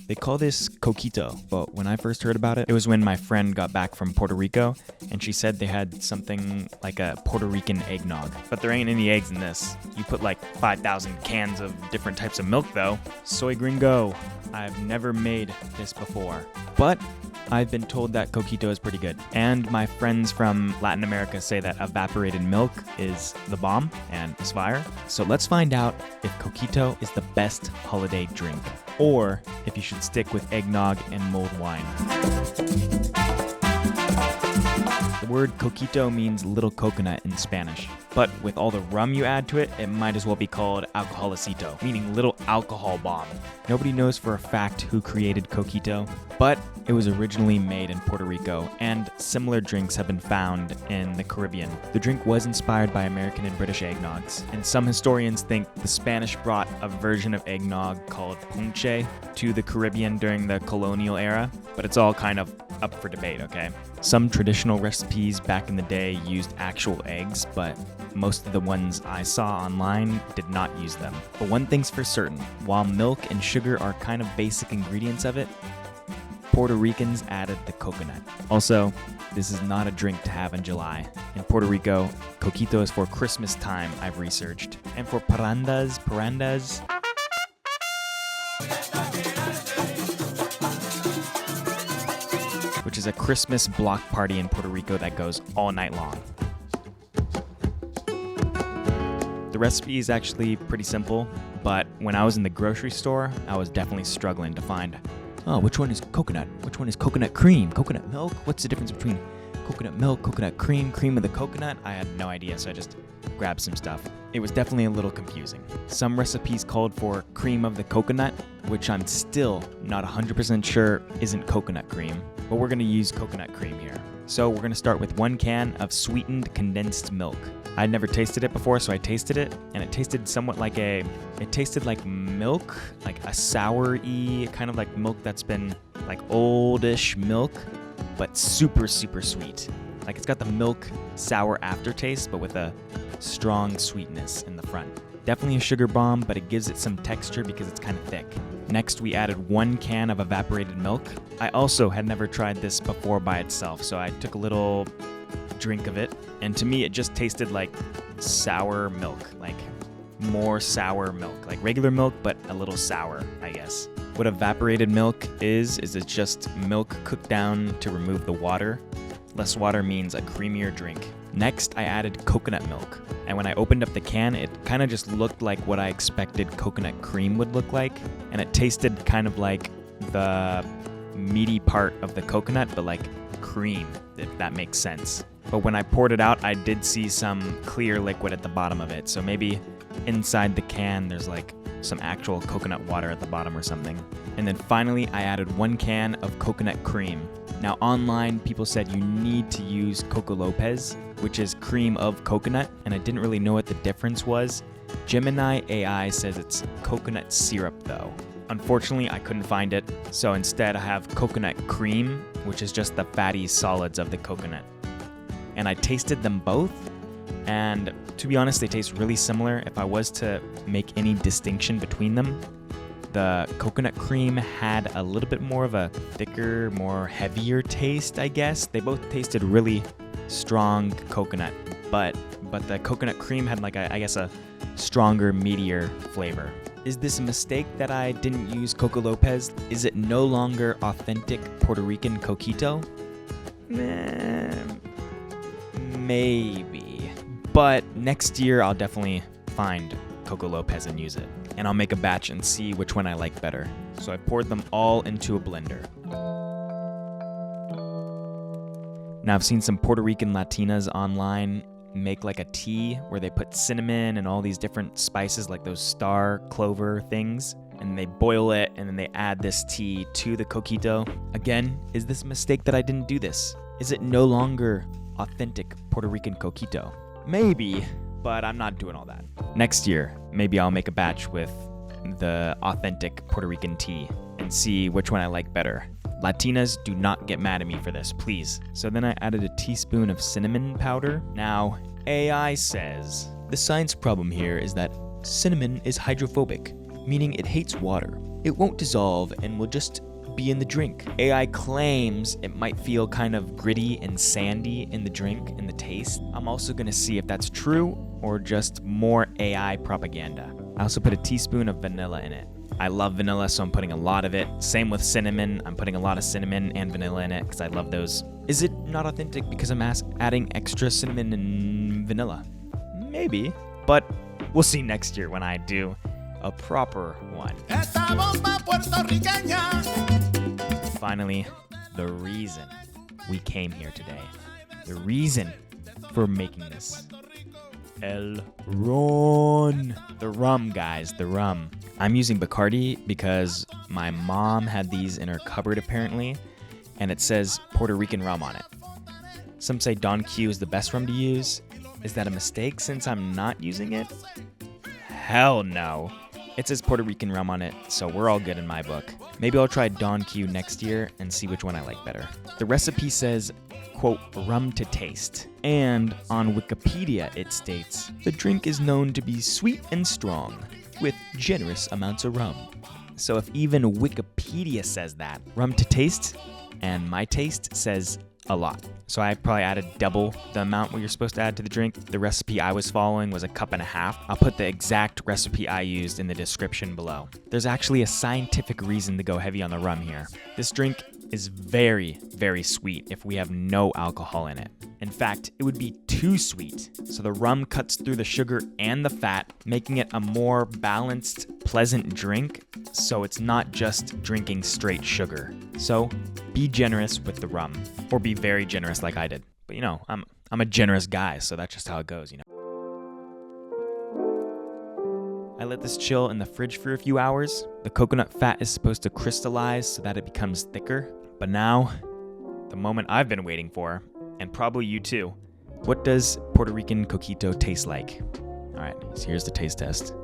They call this Coquito, but when I first heard about it, it was when my friend got back from Puerto Rico, and she said they had something like a Puerto Rican eggnog. But there ain't any eggs in this. You put like 5,000 cans of different types of milk though. Soy gringo. I've never made this before, but I've been told that Coquito is pretty good. And my friends from Latin America say that evaporated milk is the bomb and it's fire. So let's find out if Coquito is the best holiday drink, or if you should stick with eggnog and mulled wine. The word coquito means little coconut in Spanish, but with all the rum you add to it, it might as well be called alcoholicito, meaning little alcohol bomb. Nobody knows for a fact who created coquito, but it was originally made in Puerto Rico, and similar drinks have been found in the Caribbean. The drink was inspired by American and British eggnogs, and some historians think the Spanish brought a version of eggnog called punche to the Caribbean during the colonial era, but it's all kind of up for debate, okay? Some traditional recipes back in the day used actual eggs, but most of the ones I saw online did not use them. But one thing's for certain, while milk and sugar are kind of basic ingredients of it, Puerto Ricans added the coconut. Also, this is not a drink to have in July. In Puerto Rico, Coquito is for Christmas time, I've researched. And for parandas, which is a Christmas block party in Puerto Rico that goes all night long. The recipe is actually pretty simple, but when I was in the grocery store, I was definitely struggling to find, which one is coconut? Which one is coconut cream? Coconut milk? What's the difference between coconut milk, coconut cream, cream of the coconut? I had no idea, so I just grabbed some stuff. It was definitely a little confusing. Some recipes called for cream of the coconut, which I'm still not 100% sure isn't coconut cream, but we're gonna use coconut cream here. So we're gonna start with 1 can of sweetened condensed milk. I'd never tasted it before, so I tasted it, and it tasted somewhat like it tasted like milk, like a sour-y, kind of like milk that's been like oldish milk, but super, super sweet. Like it's got the milk sour aftertaste, but with a strong sweetness in the front. Definitely a sugar bomb, but it gives it some texture because it's kind of thick. Next, we added 1 can of evaporated milk. I also had never tried this before by itself, so I took a little drink of it, and to me it just tasted like sour milk, like more sour milk, like regular milk, but a little sour, I guess. What evaporated milk is it's just milk cooked down to remove the water. Less water means a creamier drink. Next, I added coconut milk, and when I opened up the can, it kind of just looked like what I expected coconut cream would look like, and it tasted kind of like the meaty part of the coconut, but like cream, if that makes sense. But when I poured it out, I did see some clear liquid at the bottom of it, so maybe inside the can there's like some actual coconut water at the bottom or something. And then finally, I added 1 can of coconut cream. Now online, people said you need to use Coco Lopez, which is cream of coconut, and I didn't really know what the difference was. Gemini AI says it's coconut syrup though. Unfortunately, I couldn't find it, so instead I have coconut cream, which is just the fatty solids of the coconut. And I tasted them both, and to be honest, they taste really similar. If I was to make any distinction between them, the coconut cream had a little bit more of a thicker, more heavier taste, I guess. They both tasted really strong coconut, but the coconut cream had like I guess a stronger, meatier flavor. Is this a mistake that I didn't use Coco Lopez? Is it no longer authentic Puerto Rican Coquito? Maybe. But next year I'll definitely find Coco Lopez and use it. And I'll make a batch and see which one I like better. So I poured them all into a blender. Now I've seen some Puerto Rican Latinas online make like a tea where they put cinnamon and all these different spices like those star clover things, and they boil it and then they add this tea to the coquito. Again, is this a mistake that I didn't do this? Is it no longer authentic Puerto Rican coquito? Maybe, but I'm not doing all that. Next year, maybe I'll make a batch with the authentic Puerto Rican tea and see which one I like better. Latinas, do not get mad at me for this, please. So then I added a teaspoon of cinnamon powder. Now, AI says, the science problem here is that cinnamon is hydrophobic, meaning it hates water. It won't dissolve and will just be in the drink. AI claims it might feel kind of gritty and sandy in the drink, in the taste. I'm also gonna see if that's true or just more AI propaganda. I also put a teaspoon of vanilla in it. I love vanilla, so I'm putting a lot of it. Same with cinnamon. I'm putting a lot of cinnamon and vanilla in it because I love those. Is it not authentic because I'm adding extra cinnamon and vanilla? Maybe, but we'll see next year when I do a proper one. Finally, the reason we came here today. The reason for making this. El Ron. The rum, guys, the rum. I'm using Bacardi because my mom had these in her cupboard apparently, and it says Puerto Rican rum on it. Some say Don Q is the best rum to use. Is that a mistake since I'm not using it? Hell no. It says Puerto Rican rum on it, so we're all good in my book. Maybe I'll try Don Q next year and see which one I like better. The recipe says, quote, rum to taste. And on Wikipedia it states, the drink is known to be sweet and strong, with generous amounts of rum. So if even Wikipedia says that, rum to taste, and my taste says a lot. So I probably added double the amount what you're supposed to add to the drink. The recipe I was following was 1.5 cups. I'll put the exact recipe I used in the description below. There's actually a scientific reason to go heavy on the rum here. This drink is very, very sweet if we have no alcohol in it. In fact, it would be too sweet. So the rum cuts through the sugar and the fat, making it a more balanced, pleasant drink. So it's not just drinking straight sugar. So be generous with the rum, or be very generous like I did. But you know, I'm a generous guy, so that's just how it goes, you know. I let this chill in the fridge for a few hours. The coconut fat is supposed to crystallize so that it becomes thicker. But now, the moment I've been waiting for, and probably you too. What does Puerto Rican Coquito taste like? All right, so here's the taste test.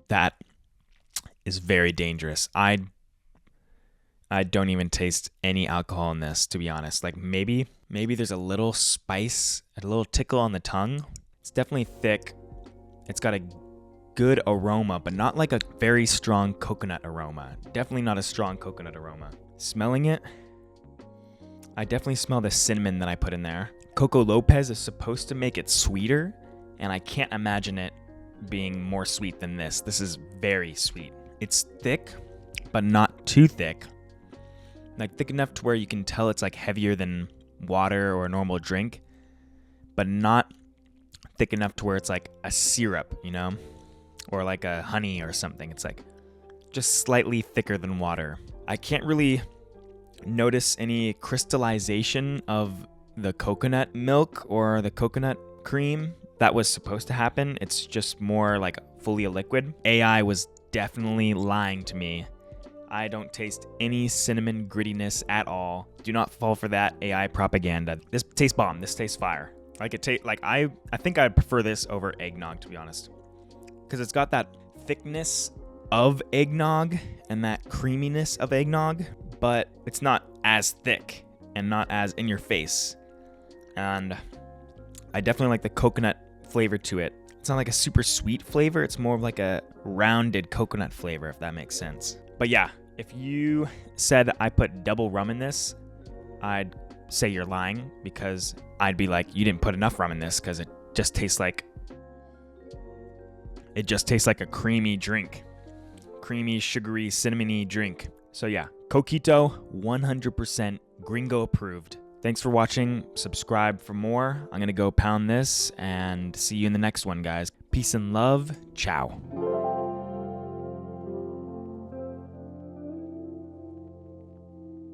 That is very dangerous. I don't even taste any alcohol in this, to be honest. Like maybe there's a little spice, a little tickle on the tongue. It's definitely thick. It's got a good aroma, but not like a very strong coconut aroma. Definitely not a strong coconut aroma. Smelling it, I definitely smell the cinnamon that I put in there. Coco Lopez is supposed to make it sweeter, and I can't imagine it being more sweet than this. This is very sweet. It's thick, but not too thick. Like thick enough to where you can tell it's like heavier than water or a normal drink, but not thick enough to where it's like a syrup, you know, or like a honey or something. It's like just slightly thicker than water. I can't really notice any crystallization of the coconut milk or the coconut cream that was supposed to happen. It's just more like fully a liquid. AI was definitely lying to me. I don't taste any cinnamon grittiness at all. Do not fall for that AI propaganda. This tastes bomb. This tastes fire. I think I'd prefer this over eggnog, to be honest, because it's got that thickness of eggnog and that creaminess of eggnog, but it's not as thick and not as in your face. And I definitely like the coconut flavor to it. It's not like a super sweet flavor. It's more of like a rounded coconut flavor, if that makes sense. But yeah, if you said I put double rum in this, I'd say you're lying, because I'd be like, you didn't put enough rum in this, because it just tastes like a creamy drink. Creamy, sugary, cinnamony drink. So yeah, Coquito, 100% Gringo approved. Thanks for watching. Subscribe for more. I'm going to go pound this and see you in the next one, guys. Peace and love. Ciao.